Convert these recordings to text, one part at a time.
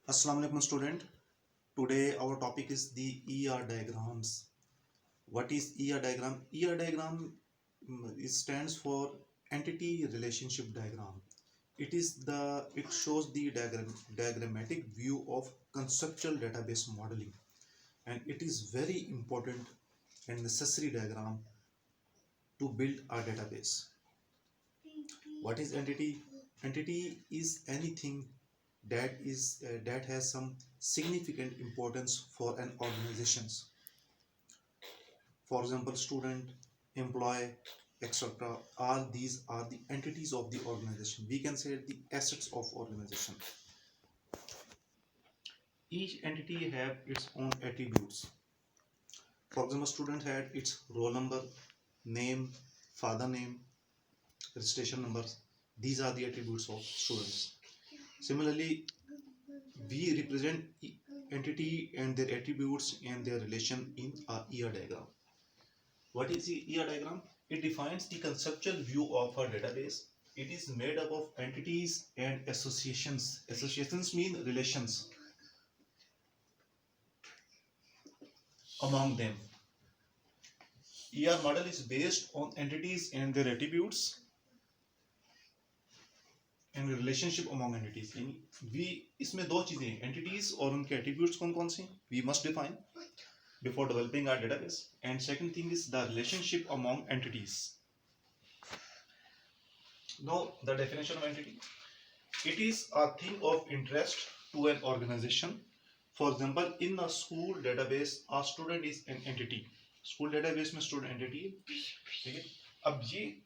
Assalamu alaikum student. Today our topic is the ER diagrams. What is ER diagram? ER diagram it stands for entity relationship diagram. It shows the diagrammatic view of conceptual database modeling, and it is very important and necessary diagram to build a database. What is entity? Entity is anything that has some significant importance for an organizations. For example, student, employee, etc. All these are the entities of the organization. We can say the assets of organization. Each entity have its own attributes. For example, student had its roll number, name, father name, registration numbers. These are the attributes of students. Similarly, we represent entity and their attributes and their relation in a ER diagram. What is the ER diagram? It defines the conceptual view of a database. It is made up of entities and associations. Associations mean relations among them. ER model is based on entities and their attributes and relationship among entities. we इसमें दो चीजें हैं, entities और उनके attributes कौन कौन से we must define before developing our database, and second thing is the relationship among entities. Now the definition of entity: it is a thing of interest to an organization. For example, in a school database a student is an entity. School database में student entity है, ठीक है. अब ये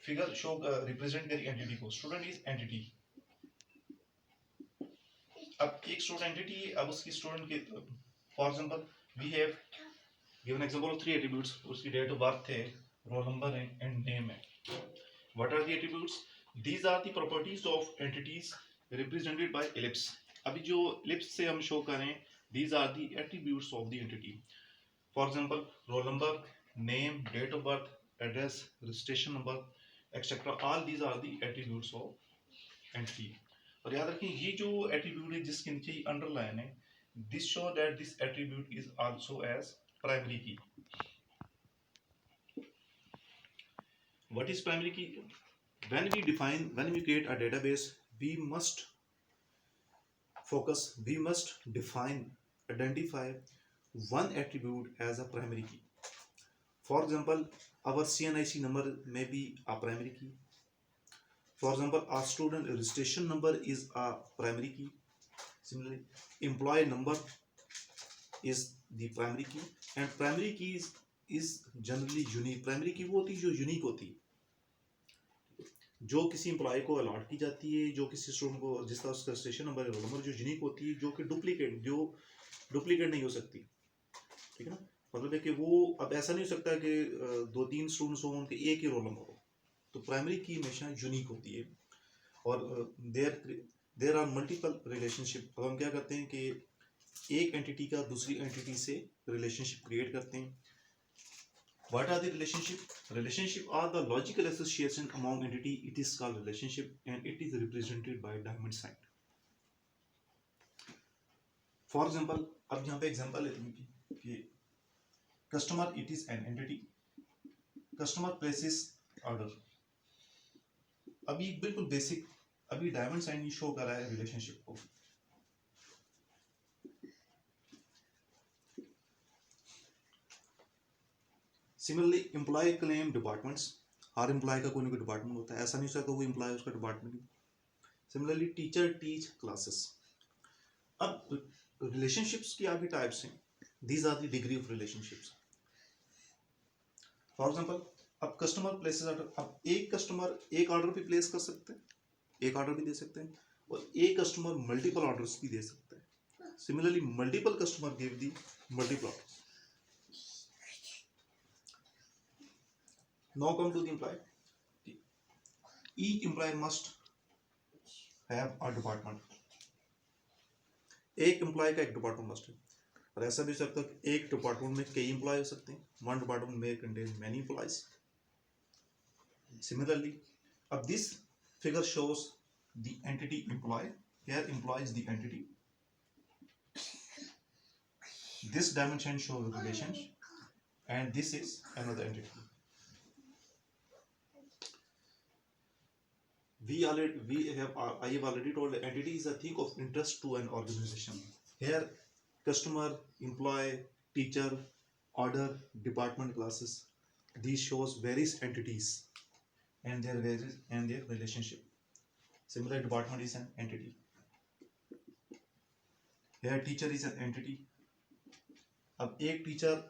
figure show represent करेगी entity को. Student is entity. अब एक स्टूडेंट एंटिटी है. अब उसकी स्टूडेंट के for example we have given example of 3 attributes. उसकी डेट ऑफ बर्थ है, रोल नंबर है एंड नेम है. What are the attributes? These are the properties of entities represented by ellipse. अभी जो एलिप्स से हम शो कर रहे हैं, these are the attributes of the entity. For example roll number, name, date of birth, address, registration number etcetera. All these are the attributes of entity. और याद रखें ये जो एट्रीब्यूट है जिसके नीचे अंडरलाइन है, this show that this attribute is also as primary key. What is primary key? when we create a database, we must identify one attribute as a primary key. For example, our CNIC number may be a primary key. For example, our student registration number is a primary key. Similarly, employee number is the primary key, and primary key is generally unique. Primary key वो होती है जो unique होती है, जो किसी employ को allot की जाती है, जो किसी स्टूडेंट को जिस तरह उसका रजिस्ट्रेशन नंबर, रोल नंबर जो यूनिक होती है, जो कि डुप्लीकेट नहीं हो सकती. ठीक है ना. मतलब है कि वो अब ऐसा नहीं हो सकता कि 2-3 स्टूडेंट्स हो उनके एक ही रोल नंबर हो. तो प्राइमरी की हमेशा यूनिक होती है. और देयर आर मल्टीपल रिलेशनशिप. अब हम क्या करते हैं कि एक एंटिटी का दूसरी एंटिटी से रिलेशनशिप क्रिएट करते हैं. What are the relationship? Relationship are the logical association among entity. It is called relationship, and it is represented by diamond sign. For example, अब यहाँ पे एग्जांपल लेते हैं कि customer it is an entity. Customer places order. अभी बिल्कुल basic, अभी diamond sign ही show कर रहा है रिलेशनशिप को. Similarly employee claim departments. हर एम्प्लॉय का कोई ना कोई डिपार्टमेंट होता है. ऐसा नहीं हो सकता वो एम्प्लॉय उसका डिपार्टमेंट नहीं. Similarly teacher teach classes. अब रिलेशनशिप्स की आगे टाइप्स हैं. These are the degree of relationships. For example, अब कस्टमर प्लेसेस ऑर्डर. अब एक कस्टमर एक ऑर्डर भी प्लेस कर सकते हैं, एक ऑर्डर भी दे सकते हैं, और एक कस्टमर मल्टीपल ऑर्डर्स भी दे सकते हैं. Similarly multiple customer give the multiple orders. Now come to the employee. Each employee must have a department. एक एम्प्लॉय का एक डिपार्टमेंट मस्ट है. और ऐसा भी हो सकता है कि एक डिपार्टमेंट में कई एम्प्लॉय हो सकते हैं. वन डिपार्टमेंट में कंटेन मैनी एम्प्लॉयज. Similarly, अब this figure shows the entity employee. Here employee is the entity. This dimension shows relations, and this is another entity. I have already told the entity is a thing of interest to an organization. Here, customer, employee, teacher, order, department, classes. These shows various entities and their relationship. Similar, department is an entity. Here, teacher is an entity. अब एक teacher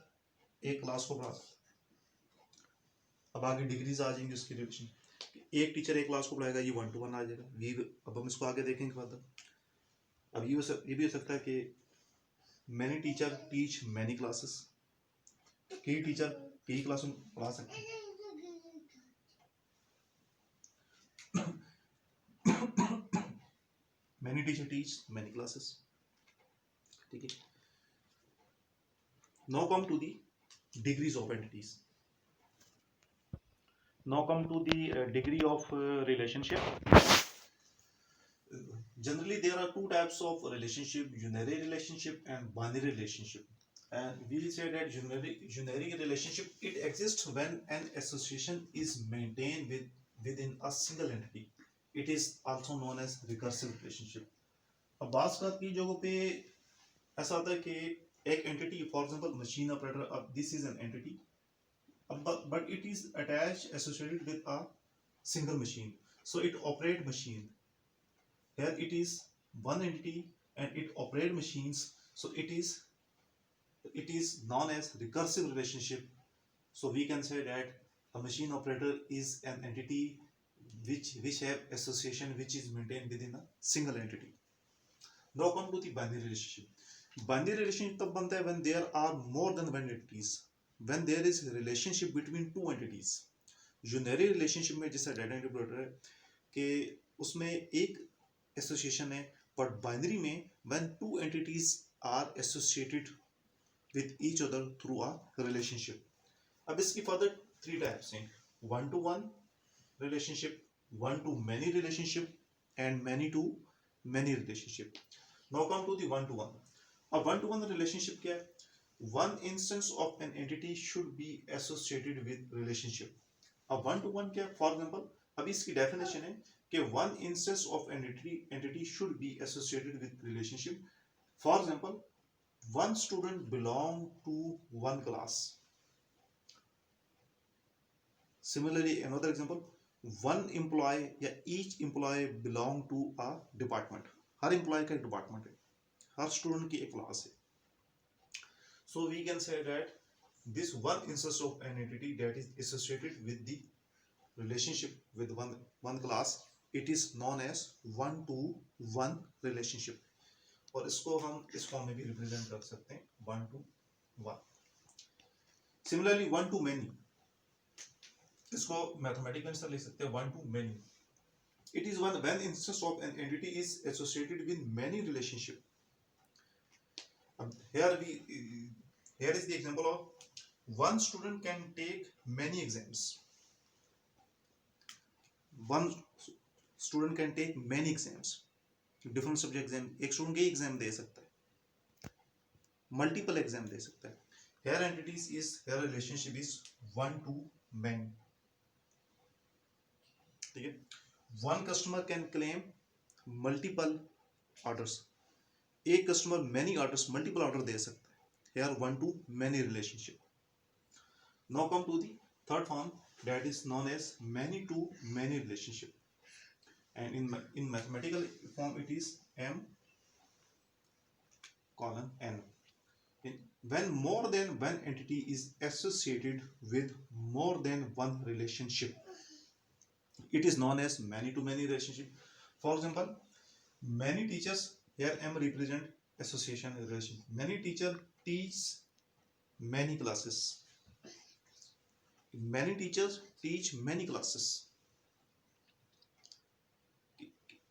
एक class को पढ़ा, अब आगे degrees आ जाएंगी उसकी relation. एक टीचर एक क्लास को पढ़ाएगा, ये 1-to-1 आ जाएगा. वी अब हम इसको आगे देखेंगे फर्दर. अब ये भी हो सकता है कि many teacher teach many classes. कई टीचर कई क्लास में पढ़ा सकते हैं. Many teacher teach many classes. ठीक है. Now come to the degrees of entities. Now come to the degree of relationship. Generally, there are two types of relationship: unary relationship and binary relationship. And we will say that unary relationship, it exists when an association is maintained within a single entity. It is also known as recursive relationship. अब बात की जगह पे ऐसा होता है कि एक entity, for example machine operator, अब this is an entity, but it is attached associated with a single machine, so it operate machine. Here it is one entity and it operate machines, so it is known as recursive relationship. So we can say that a machine operator is an entity which have association which is maintained within a single entity. Now come to the binary relationship. Binary relationship तब बनता है when there are more than one entities, when there is relationship between two entities. Unary relationship में जैसा data interpreter है कि उसमें एक association है, but binary में when two entities are associated with each other through a relationship. अब इसकी further three types हैं: one to one relationship, one to many relationship, and many to many relationship. Now come to the one to one. A one-to-one relationship क्या है? One instance of an entity should be associated with relationship. A one-to-one क्या है? For example, अभी इसकी definition है कि one instance of an entity should be associated with relationship. For example, one student belong to one class. Similarly, another example, one employee या each employee belong to a department. Her employee का एक department है, हर student की एक class है. So we can say that this one instance of an entity that is associated with the relationship with one class, it is known as one to one relationship. और इसको हम इस form में भी represent कर सकते हैं, one to one. Similarly, one to many, इसको मैथमेटिकल से लिख सकते हैं one to many. It is when instance of an entity is associated with many relationship. Here is the example of one student can take many exams. One student can take many exams. Different subject exam. एक student एक exam दे सकता है, multiple exam दे सकता है. Here entities is, here relationship is one to many. ठीक है. One customer can claim multiple orders. एक customer many orders, multiple order दे सकता है. Here one to many relationship. Now come to the third form, that is known as many to many relationship. And in mathematical form it is M colon N. When more than one entity is associated with more than one relationship, it is known as many to many relationship. For example, many teachers, here M represent association relation. Many teachers teach many classes. Many teachers teach many classes.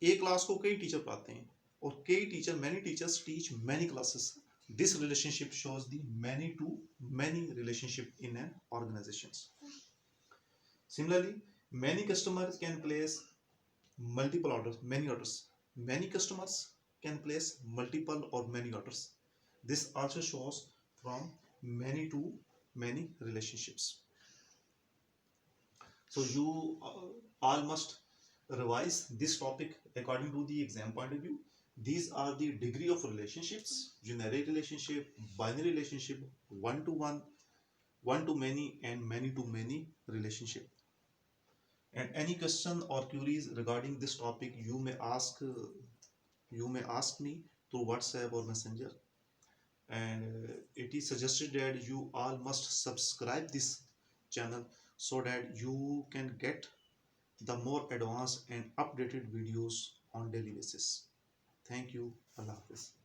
एक class को कई teacher पढ़ाते हैं और कई teacher, many teachers teach many classes. This relationship shows the many to many relationship in an organization. Similarly, many customers can place multiple orders, many orders. Many customers can place multiple or many orders. This also shows from many to many relationships. So you all must revise this topic according to the exam point of view. These are the degree of relationships: generic relationship, binary relationship, one to one, one to many, and many to many relationship. And any question or queries regarding this topic, you may ask me through WhatsApp or Messenger. And it is suggested that you all must subscribe this channel so that you can get the more advanced and updated videos on daily basis. Thank you. Allah Hafiz.